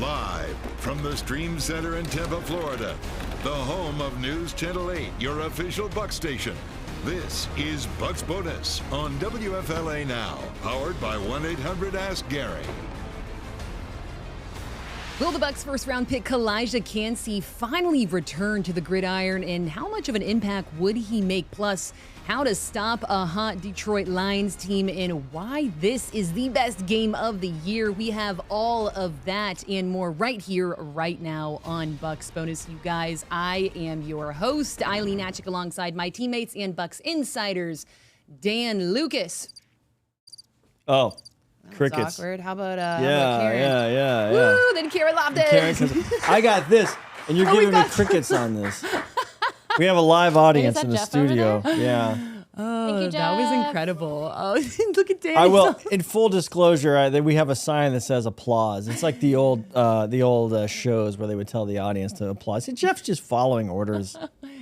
Live from the Stream Center in Tampa, Florida, the home of News Channel 8, your official Bucs station. This is Bucs Bonus on WFLA Now, powered by 1-800-ASK-GARY. Will the Bucs first-round pick Calijah Kancey finally return to the gridiron, and how much of an impact would he make? Plus, how to stop a hot Detroit Lions team and why this is the best game of the year. We have all of that and more right here, right now on Bucs Bonus. You guys, I am your host, Eileen Atchik, alongside my teammates and Bucs insiders, Dan Lucas. Oh. That Crickets. Awkward. How about Karen? Yeah. Woo, then Karen lobbed it. Karen says, I got this, and you're giving me crickets on this. We have a live audience in the Jeff studio. over there? Yeah. Oh, Thank you, that was Jeff. incredible. Oh, look at Dan. I will. In full disclosure, we have a sign that says applause. It's like the old shows where they would tell the audience to applause. Jeff's just following orders.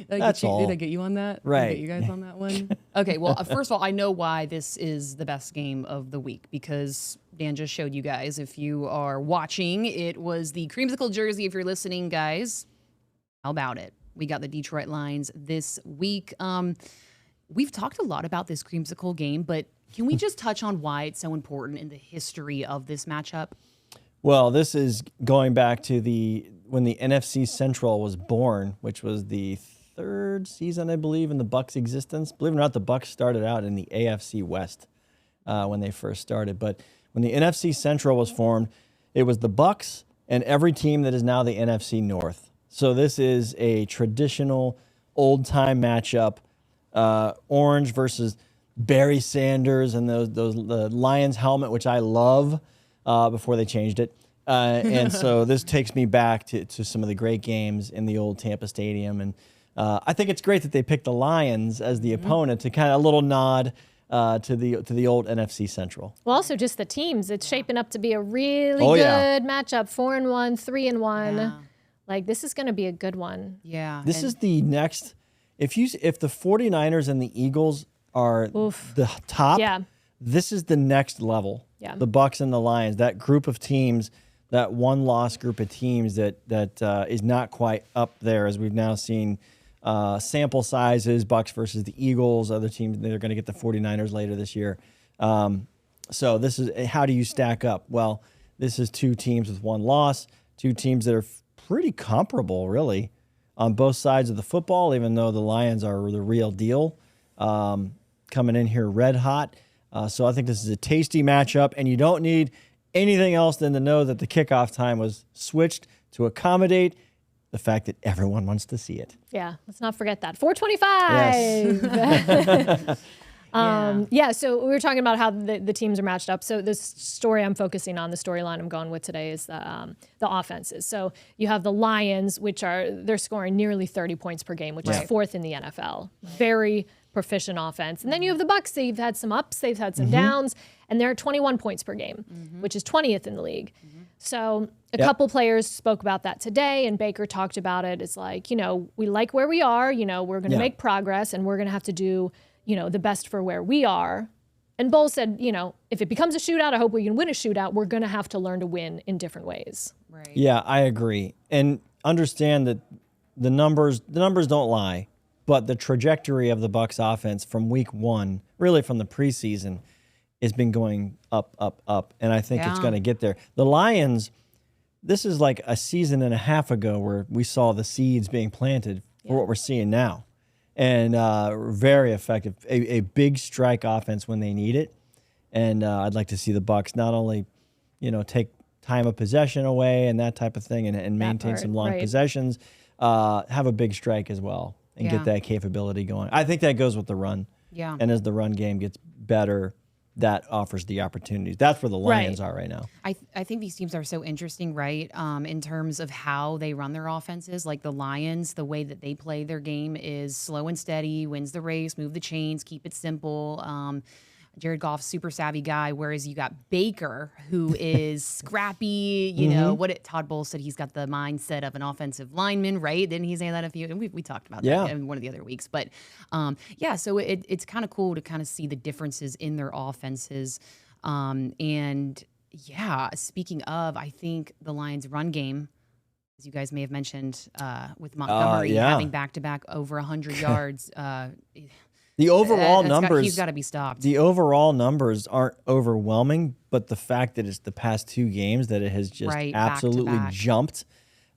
That's all. Did I get you on that? Right. Did I get you guys on that one? Okay, well, first of all, I know why this is the best game of the week, because Dan just showed you guys. If you are watching, it was the creamsicle jersey. If you're listening, guys, how about it? We got the Detroit Lions this week. We've talked a lot about this creamsicle game, but can we just touch on why it's so important in the history of this matchup? Well, this is going back to when the NFC Central was born, which was the third season, I believe, in the Bucs' existence. Believe it or not, the Bucs started out in the AFC West when they first started. But when the NFC Central was formed, it was the Bucs and every team that is now the NFC North. So this is a traditional old-time matchup. Orange versus Barry Sanders and the Lions helmet, which I love, before they changed it. And so this takes me back to some of the great games in the old Tampa Stadium. And I think it's great that they picked the Lions as the opponent to kind of a little nod to the old NFC Central. Well, also just the teams. It's shaping up to be a really good matchup. 4-1, 3-1. Yeah. Like, this is going to be a good one. Yeah. This is the next. If the 49ers and the Eagles are the top, this is the next level. Yeah. The Bucs and the Lions, that group of teams, that one-loss group of teams that is not quite up there, as we've now seen sample sizes, Bucs versus the Eagles, other teams, they're going to get the 49ers later this year. So this is, how do you stack up? Well, this is two teams with one loss, two teams that are pretty comparable, really, on both sides of the football, even though the Lions are the real deal, coming in here red hot. So I think this is a tasty matchup, and you don't need anything else than to know that the kickoff time was switched to accommodate the fact that everyone wants to see it. Yeah, let's not forget that. 4:25. Yes. So we were talking about how the teams are matched up. So this story I'm focusing on, the storyline I'm going with today is the offenses. So you have the Lions, they're scoring nearly 30 points per game, which is fourth in the NFL. Very proficient offense. And then you have the Bucs. They've had some ups, they've had some downs, and they're at 21 points per game, which is 20th in the league. So a couple players spoke about that today, and Baker talked about it. It's like, we like where we are, we're going to make progress, and we're going to have to do the best for where we are. And Bowles said, if it becomes a shootout, I hope we can win a shootout. We're going to have to learn to win in different ways. Right. Yeah, I agree. And understand that the numbers don't lie, but the trajectory of the Bucs offense from week one, really from the preseason, has been going up, up, up. And I think it's going to get there. The Lions, this is like a season and a half ago where we saw the seeds being planted for what we're seeing now. And very effective, a big strike offense when they need it. And I'd like to see the Bucs not only, take time of possession away and that type of thing, and maintain some long possessions, have a big strike as well and get that capability going. I think that goes with the run. Yeah. And as the run game gets better, that offers the opportunities. That's where the Lions are right now. I think these teams are so interesting, right? In terms of how they run their offenses. Like the Lions, the way that they play their game is slow and steady, wins the race, move the chains, keep it simple. Jared Goff's super savvy guy, whereas you got Baker, who is scrappy. You know what Todd Bowles said, he's got the mindset of an offensive lineman, right? Didn't he say that a few? And we talked about that in one of the other weeks. But so it's kind of cool to kind of see the differences in their offenses, and Yeah, speaking of, I think the Lions' run game, as you guys may have mentioned, with Montgomery having back-to-back over 100 yards. The overall numbers, he's got to be stopped. The overall numbers aren't overwhelming, but the fact that it's the past 2 games that it has just absolutely jumped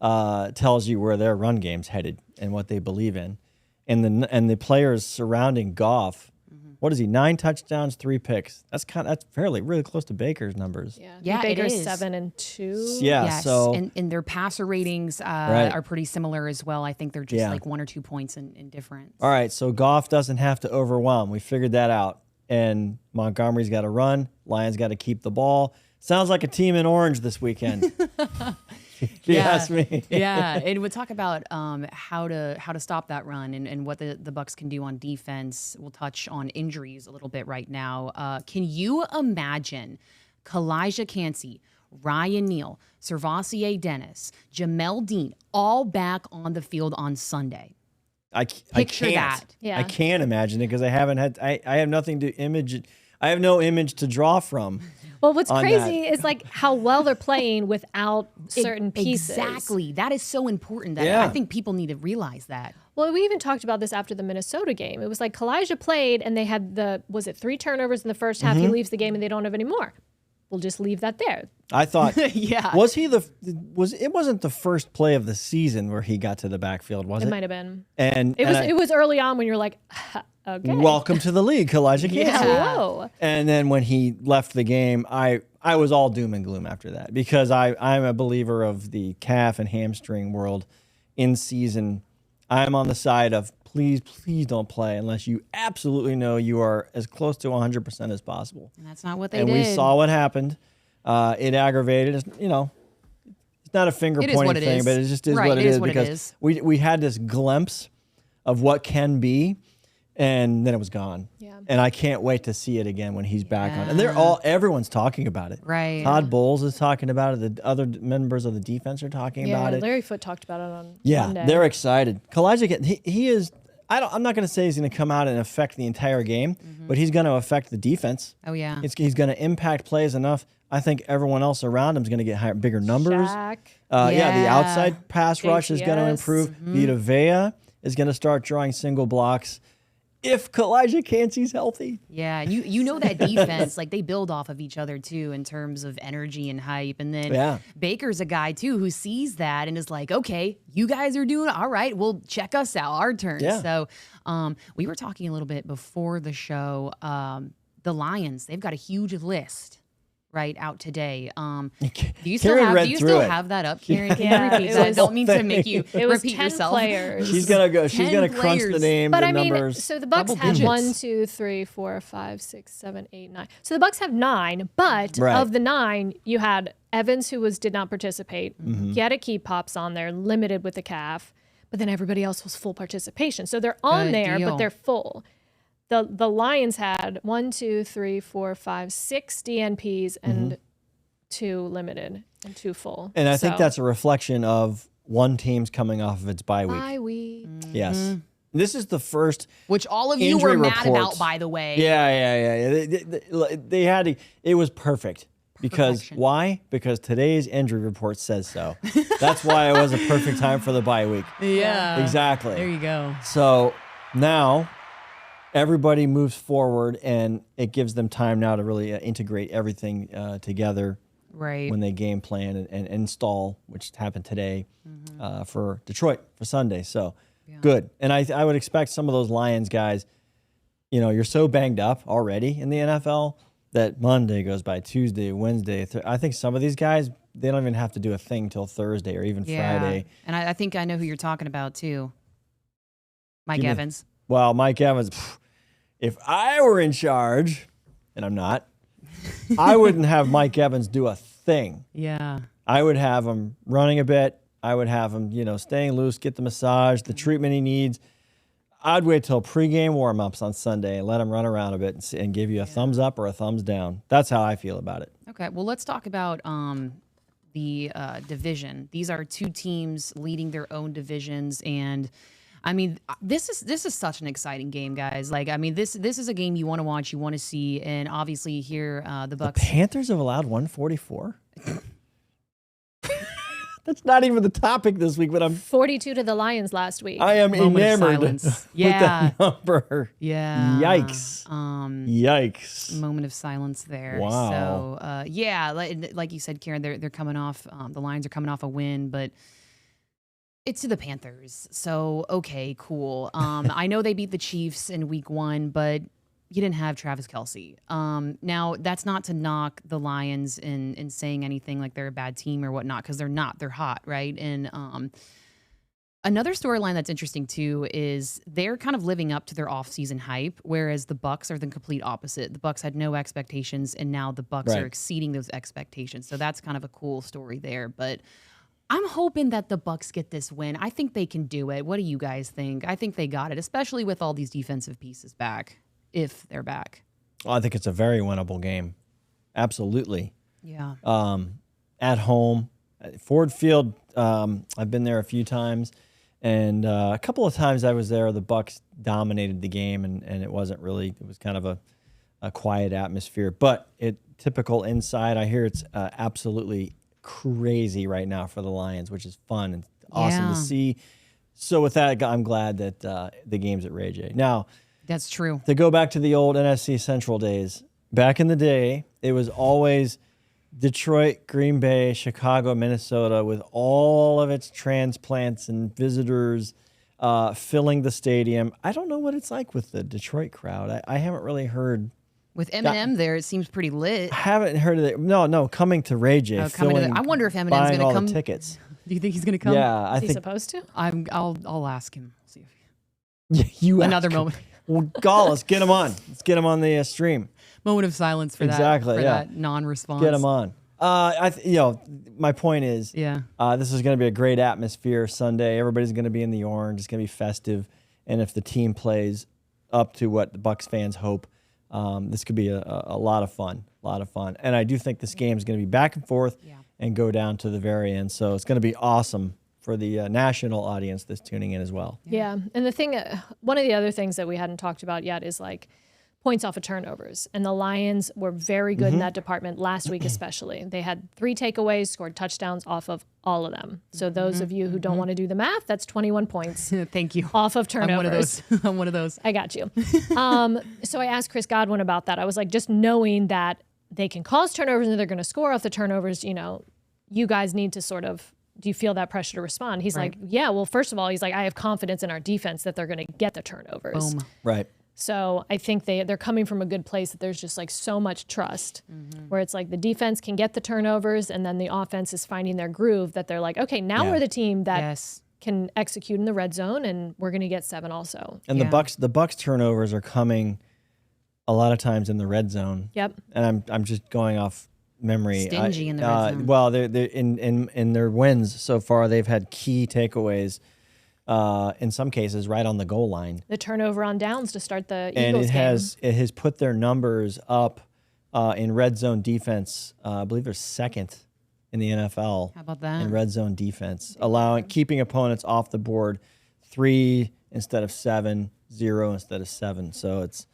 tells you where their run game's headed and what they believe in. And the players surrounding Goff, what is he? 9 touchdowns, 3 picks. That's really close to Baker's numbers. Yeah, Baker's 7 and 2. Yeah, yes. so and their passer ratings are pretty similar as well. I think they're just like 1 or 2 points in difference. All right, so Goff doesn't have to overwhelm. We figured that out. And Montgomery's got to run. Lions got to keep the ball. Sounds like a team in orange this weekend. If you ask me. Yeah, and we'll talk about how to stop that run and what the Bucs can do on defense. We'll touch on injuries a little bit right now. Can you imagine Calijah Kancey, Ryan Neal, Servassier Dennis, Jamel Dean all back on the field on Sunday? Picture that. Yeah. I can't imagine it because I have nothing to image. I have no image to draw from. Well, what's crazy is like how well they're playing without certain pieces. Exactly. That is so important. I think people need to realize that. Well, we even talked about this after the Minnesota game. It was like Calijah played and they had 3 turnovers in the first half. He leaves the game and they don't have any more. We'll just leave that there. I thought, yeah. It wasn't the first play of the season where he got to the backfield, was it? It might have been. And it was early on when you're like, okay. Welcome to the league, Calijah Kancey. Hello. And then when he left the game, I was all doom and gloom after that because I'm a believer of the calf and hamstring world in season. I'm on the side of please don't play unless you absolutely know you are as close to 100% as possible. And that's not what they did. And we saw what happened. It aggravated us. It's not a finger pointing thing, but it just is what it is because we had this glimpse of what can be, and then it was gone. Yeah. And I can't wait to see it again when he's back on. And everyone's talking about it. Right. Todd Bowles is talking about it. The other members of the defense are talking about it. Larry Foote talked about it on Monday. They're excited. Calijah, he is. I'm not going to say he's going to come out and affect the entire game, but he's going to affect the defense. Oh yeah. He's going to impact plays enough. I think everyone else around him is going to get bigger numbers. Shaq. The outside pass rush is going to improve. Vita Vea is going to start drawing single blocks if Calijah Kancey's healthy. Yeah, you know that defense, like they build off of each other too in terms of energy and hype. And then Baker's a guy too who sees that and is like, okay, you guys are doing all right. Well, check us out, our turn. Yeah. So we were talking a little bit before the show. The Lions, they've got a huge list out today. Do you still have that up, Karen? Can you repeat that? I don't mean to make you repeat yourself. Players. She's gonna crunch the names, but the numbers. So the Bucs have 1, 2, 3, 4, 5, 6, 7, 8, 9. So the Bucs have 9, but of the 9, you had Evans who did not participate. He had a key pops on there, limited with the calf, but then everybody else was full participation. So they're on there, but they're full. The Lions had 1, 2, 3, 4, 5, 6 DNPs and 2 limited and 2 full. And I think that's a reflection of one team's coming off of its bye week. Bye week. Yes. This is the first, which all of you were mad about, by the way. Yeah. They had to, it was perfect. Because why? Because today's injury report says so. That's why it was a perfect time for the bye week. Yeah. Exactly. There you go. So now everybody moves forward, and it gives them time now to really integrate everything together when they game plan and install, which happened today for Detroit for Sunday. So good. And I would expect some of those Lions guys, you're so banged up already in the NFL that Monday goes by, Tuesday, Wednesday. I think some of these guys, they don't even have to do a thing till Thursday or even Friday. And I think I know who you're talking about too. Mike Evans. Well, Mike Evans, if I were in charge, and I'm not, I wouldn't have Mike Evans do a thing. Yeah. I would have him running a bit. I would have him, staying loose, get the massage, the treatment he needs. I'd wait till pregame warm-ups on Sunday and let him run around a bit and give you a thumbs up or a thumbs down. That's how I feel about it. Okay, well, let's talk about the division. These are 2 teams leading their own divisions, and I mean, this is such an exciting game, guys. Like, I mean, this is a game you want to watch, you want to see, and obviously here the Bucs. The Panthers have allowed 144. That's not even the topic this week, but I'm 42 to the Lions last week. I am enamored with that number. Yeah. Yikes. Yikes. Moment of silence there. Wow. So, yeah, like you said, Karen, they're coming off. The Lions are coming off a win, but it's to the Panthers. So, okay, cool. I know they beat the Chiefs in week 1, but you didn't have Travis Kelce. Now, that's not to knock the Lions in saying anything like they're a bad team or whatnot, because they're not. They're hot, right? And another storyline that's interesting, too, is they're kind of living up to their offseason hype, whereas the Bucs are the complete opposite. The Bucs had no expectations, and now the Bucs are exceeding those expectations. So that's kind of a cool story there. But I'm hoping that the Bucs get this win. I think they can do it. What do you guys think? I think they got it, especially with all these defensive pieces back. If they're back. Well, I think it's a very winnable game. Absolutely. Yeah. At home. Ford Field, I've been there a few times. And a couple of times I was there, the Bucs dominated the game, and it wasn't really, it was kind of a quiet atmosphere. But typical inside, I hear it's absolutely crazy right now for the Lions, which is fun and awesome to see. So with that, I'm glad that the game's at Ray J. Now, that's true. to go back to the old NFC Central days, back in the day, it was always Detroit, Green Bay, Chicago, Minnesota, with all of its transplants and visitors filling the stadium. I don't know what it's like with the Detroit crowd. I haven't really heard. With Eminem there, it seems pretty lit. I haven't heard of it. No, coming to Ray J. I wonder if Eminem's going to come. The tickets. Do you think he's going to come? Yeah, I Is think. he supposed to? I'll ask him. See if Another moment. Well, let's get him on. Let's get him on the stream. Moment of silence for that non-response. Get him on. My point is, this is going to be a great atmosphere Sunday. Everybody's going to be in the orange. It's going to be festive, and if the team plays up to what the Bucs fans hope, this could be a lot of fun. And I do think this game is going to be back and forth and go down to the very end. So it's going to be awesome for the national audience that's tuning in as well. Yeah. And the thing, one of the other things that we hadn't talked about yet is like points off of turnovers. And the Lions were very good in that department last week, especially. They had 3 takeaways, scored touchdowns off of all of them. So those of you who don't want to do the math, that's 21 points. Thank you. Off of turnovers. I'm one of those. I got you. So I asked Chris Godwin about that. I was like, just knowing that they can cause turnovers and they're going to score off the turnovers, you guys need to sort of, do you feel that pressure to respond? He's like, yeah, well, first of all, he's like, I have confidence in our defense that they're going to get the turnovers. Boom. Right. So I think they're coming from a good place that there's just like so much trust where it's like the defense can get the turnovers and then the offense is finding their groove that they're like, okay, now we're the team that can execute in the red zone and we're going to get 7 also. And the Bucs turnovers are coming a lot of times in the red zone. Yep. And I'm just going off memory. Stingy in the red zone. Well, they're in their wins so far, they've had key takeaways. In some cases, right on the goal line. The turnover on downs to start the Eagles and game. It has put their numbers up in red zone defense. I believe they're second in the NFL. How about that? In red zone defense, keeping opponents off the board 3 instead of 7, 0 instead of 7. So it's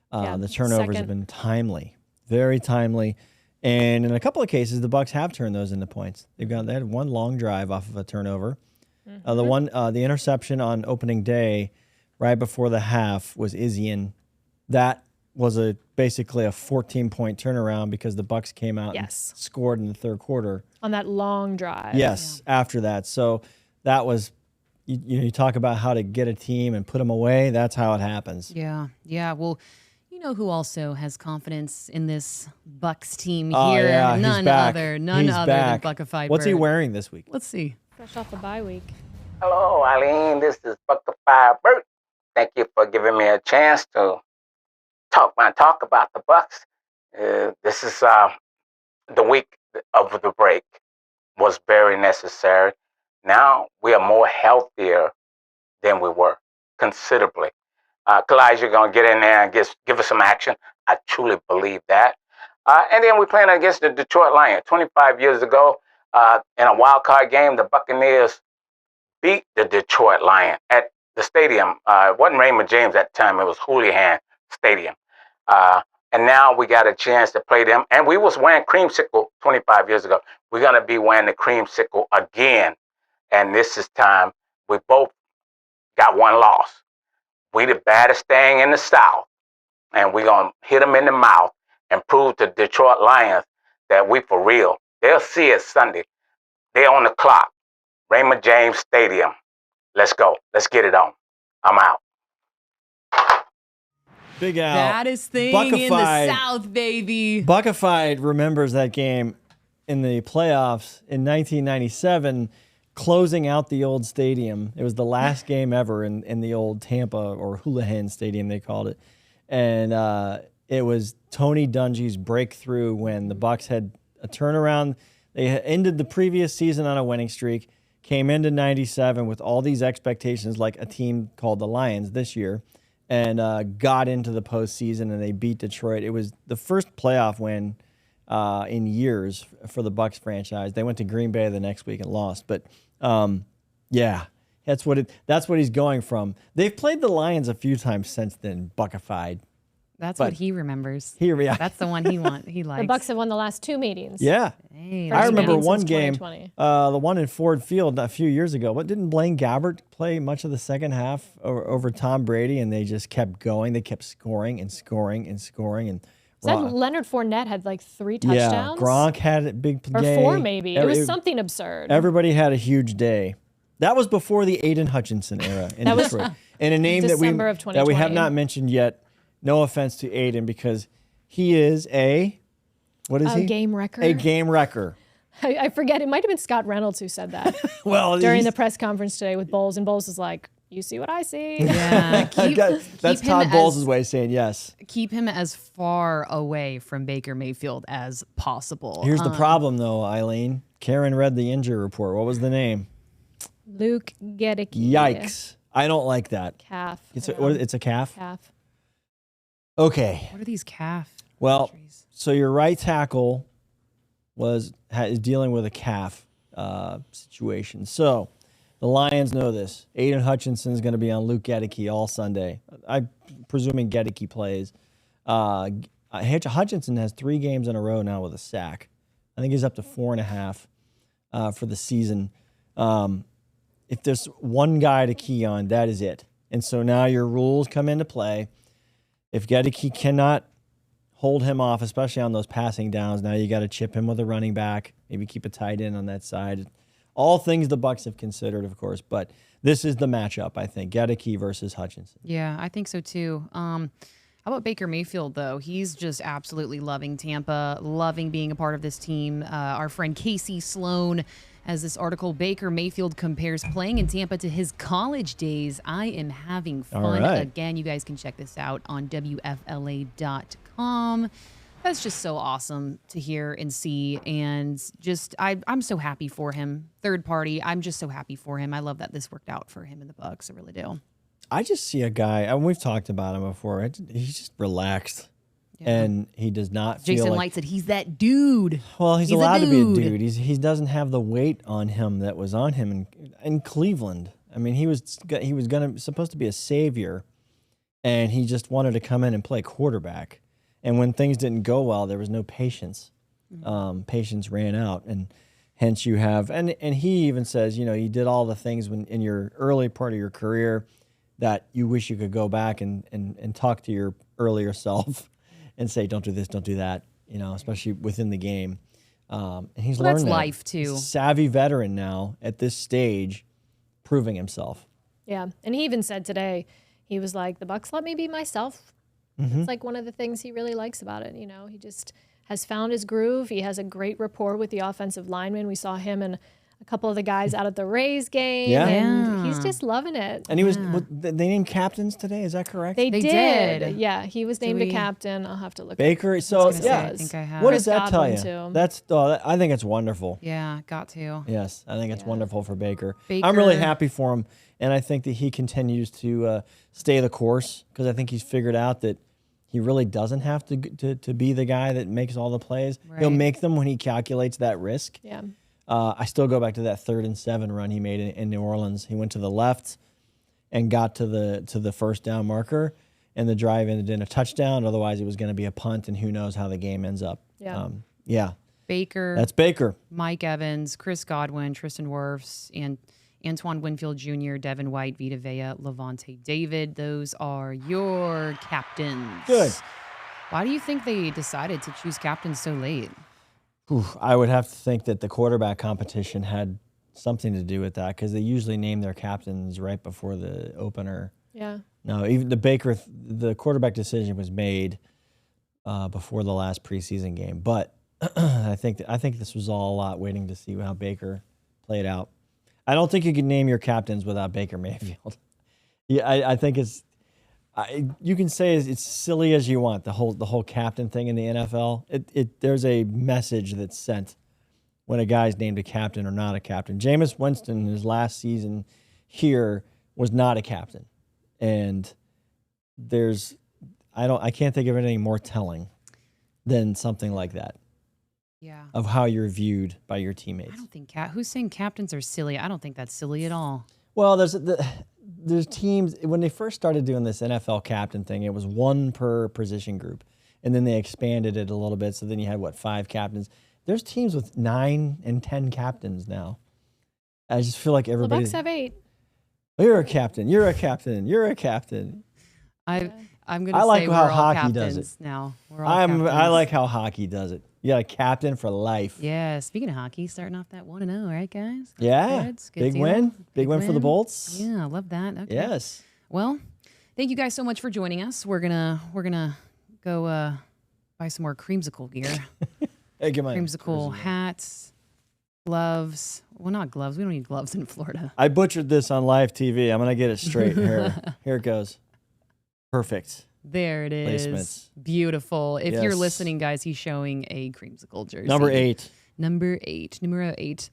the turnovers have been timely, very timely. And in a couple of cases, the Bucs have turned those into points. They had one long drive off of a turnover. The interception on opening day, right before the half, was Isian. That was basically a 14-point turnaround because the Bucs came out and scored in the third quarter on that long drive. Yes, after that. So that was, you talk about how to get a team and put them away. That's how it happens. Yeah. Well, you know who also has confidence in this Bucs team here? None other than Buckified. What's he wearing this week? Let's see. Fresh off the bye week. Hello, Eileen. This is Buckified Bert. Thank you for giving me a chance to talk about the Bucs. This is the week of the break was very necessary. Now we are more healthier than we were, considerably. Calijah going to get in there and give us some action. I truly believe that. And then we're playing against the Detroit Lions. 25 years ago, in a wild card game, the Buccaneers beat the Detroit Lions at the stadium. It wasn't Raymond James at the time. It was Houlihan Stadium. And now we got a chance to play them. And we was wearing creamsicle 25 years ago. We're going to be wearing the creamsicle again. And this is time we both got one loss. We the baddest thing in the South. And we're going to hit them in the mouth and prove to Detroit Lions that we for real. They'll see it Sunday. They're on the clock. Raymond James Stadium. Let's go. Let's get it on. I'm out. Big Al. Baddest thing in the South, baby. Buckified remembers that game in the playoffs in 1997, closing out the old stadium. It was the last game ever in the old Tampa or Houlihan Stadium, they called it. And it was Tony Dungy's breakthrough when the Bucs had a turnaround. They had ended the previous season on a winning streak, came into 97 with all these expectations like a team called the Lions this year, and got into the postseason, and they beat Detroit. It was the first playoff win in years for the Bucs franchise. They went to Green Bay the next week and lost. But, yeah, that's what he's going from. They've played the Lions a few times since then, Buckified. That's what he remembers. Yeah. That's the one he likes. The Bucs have won the last 2 meetings. Yeah. Hey, I remember one game, 2020. the one in Ford Field a few years ago. What, didn't Blaine Gabbert play much of the second half over Tom Brady, and they just kept going? They kept scoring and scoring and scoring. And Said Leonard Fournette had like 3 touchdowns? Yeah, Gronk had a big or day. 4 maybe. It was something absurd. Everybody had a huge day. That was before the Aiden Hutchinson era in Detroit. And a name that we have not mentioned yet. No offense to Aiden, because he is a game wrecker. A game wrecker. I forget. It might have been Scott Reynolds who said that during the press conference today with Bowles. And Bowles is like, you see what I see. Yeah. That's Todd Bowles' way of saying yes. Keep him as far away from Baker Mayfield as possible. Here's the problem, though, Eileen. Karen read the injury report. What was the name? Luke Gedicke. Yikes. I don't like that. Calf. It's a calf? Calf. Okay. What are these calf injuries? So your right tackle is dealing with a calf situation. So the Lions know this. Aiden Hutchinson is going to be on Luke Gedicke all Sunday. I'm presuming Gedicke plays. Hutchinson has 3 games in a row now with a sack. I think he's up to 4.5 for the season. If there's one guy to key on, that is it. And so now your rules come into play. If Gedicke cannot hold him off, especially on those passing downs, now you got to chip him with a running back, maybe keep a tight end on that side. All things the Bucs have considered, of course, but this is the matchup, I think, Gedicke versus Hutchinson. Yeah, I think so too. How about Baker Mayfield, though? He's just absolutely loving Tampa, loving being a part of this team. Our friend Casey Sloan has this article, Baker Mayfield compares playing in Tampa to his college days. I am having fun. Right. Again, you guys can check this out on WFLA.com. That's just so awesome to hear and see. And just, I'm so happy for him. Third party, I'm just so happy for him. I love that this worked out for him and the Bucs. I really do. I just see a guy, and we've talked about him before, he's just relaxed. Yeah. And he does not feel Jason Light said he's that dude. Well, he's allowed to be a dude. He doesn't have the weight on him that was on him in Cleveland. I mean, he was supposed to be a savior, and he just wanted to come in and play quarterback. And when things didn't go well, there was no patience. Patience ran out, and hence you have. And he even says, you did all the things in your early part of your career that you wish you could go back and talk to your earlier self. And say, don't do this, don't do that, especially within the game. And he's learned that's that. Life, too. He's a savvy veteran now at this stage, proving himself. Yeah, and he even said today, he was like, the Bucs let me be myself. Mm-hmm. It's like one of the things he really likes about it. He just has found his groove. He has a great rapport with the offensive linemen. We saw him and a couple of the guys out at the Rays game, and he's just loving it. And they named captains today, is that correct? They did. Yeah, he was named a captain. I'll have to look Baker, up. so, I think I have. What does that tell you? Too. I think it's wonderful. Yeah, got to. Yes, I think it's wonderful for Baker. I'm really happy for him, and I think that he continues to stay the course, because I think he's figured out that he really doesn't have to be the guy that makes all the plays. Right. He'll make them when he calculates that risk. Yeah. I still go back to that 3rd and 7 run he made in New Orleans. He went to the left, and got to the first down marker, and the drive ended in a touchdown. Otherwise, it was going to be a punt, and who knows how the game ends up. Yeah. Baker. That's Baker. Mike Evans, Chris Godwin, Tristan Wirfs, and Antoine Winfield Jr., Devin White, Vita Vea, Levante David. Those are your captains. Good. Why do you think they decided to choose captains so late? I would have to think that the quarterback competition had something to do with that, because they usually name their captains right before the opener. Yeah. No, even the quarterback decision was made before the last preseason game. But I think this was all a lot waiting to see how Baker played out. I don't think you can name your captains without Baker Mayfield. Yeah, I think you can say it's silly as you want, the whole captain thing in the NFL. There's a message that's sent when a guy's named a captain or not a captain. Jameis Winston in his last season here was not a captain, and I can't think of anything more telling than something like that. Yeah. Of how you're viewed by your teammates. I don't think who's saying captains are silly. I don't think that's silly at all. Well, there's teams, when they first started doing this NFL captain thing, it was one per position group, and then they expanded it a little bit. So then you had 5 captains. There's teams with 9 and 10 captains now. I just feel like everybody. The Bucs have 8. You're a captain. You're a captain. You're a captain. I'm gonna say like we're how all hockey captains does it. now. We're all captains. I like how hockey does it. You got a captain for life. Yeah. Speaking of hockey, starting off that 1-0, right, guys? Yeah. Good Big deal. win. Big win for the Bolts. Yeah, I love that. Okay. Yes. Well, thank you guys so much for joining us. We're gonna go buy some more creamsicle gear. Hey, come on. Creamsicle hats, gloves. Well, not gloves. We don't need gloves in Florida. I butchered this on live TV. I'm gonna get it straight here. Here it goes. Perfect. There it is. Placements. Beautiful. If you're Yes. listening, guys, he's showing a creamsicle jersey. Number 8. Numero 8.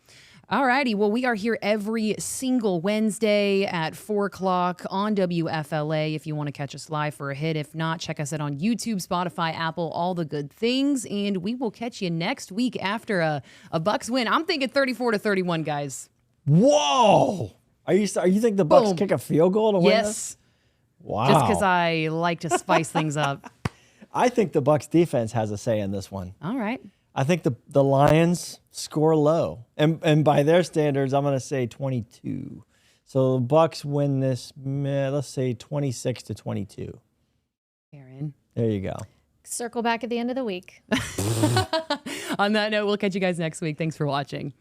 Alrighty, well, we are here every single Wednesday at 4 o'clock on WFLA if you want to catch us live for a hit. If not, check us out on YouTube, Spotify, Apple, all the good things. And we will catch you next week after a Bucs win. I'm thinking 34-31, guys. Whoa! You think the Bucs Boom. kick a field goal to win this? Yes. Wow. Just because I like to spice things up. I think the Bucs defense has a say in this one. All right. I think the Lions score low, and by their standards, I'm going to say 22. So the Bucs win this. Let's say 26-22. Aaron. There you go. Circle back at the end of the week. On that note, we'll catch you guys next week. Thanks for watching.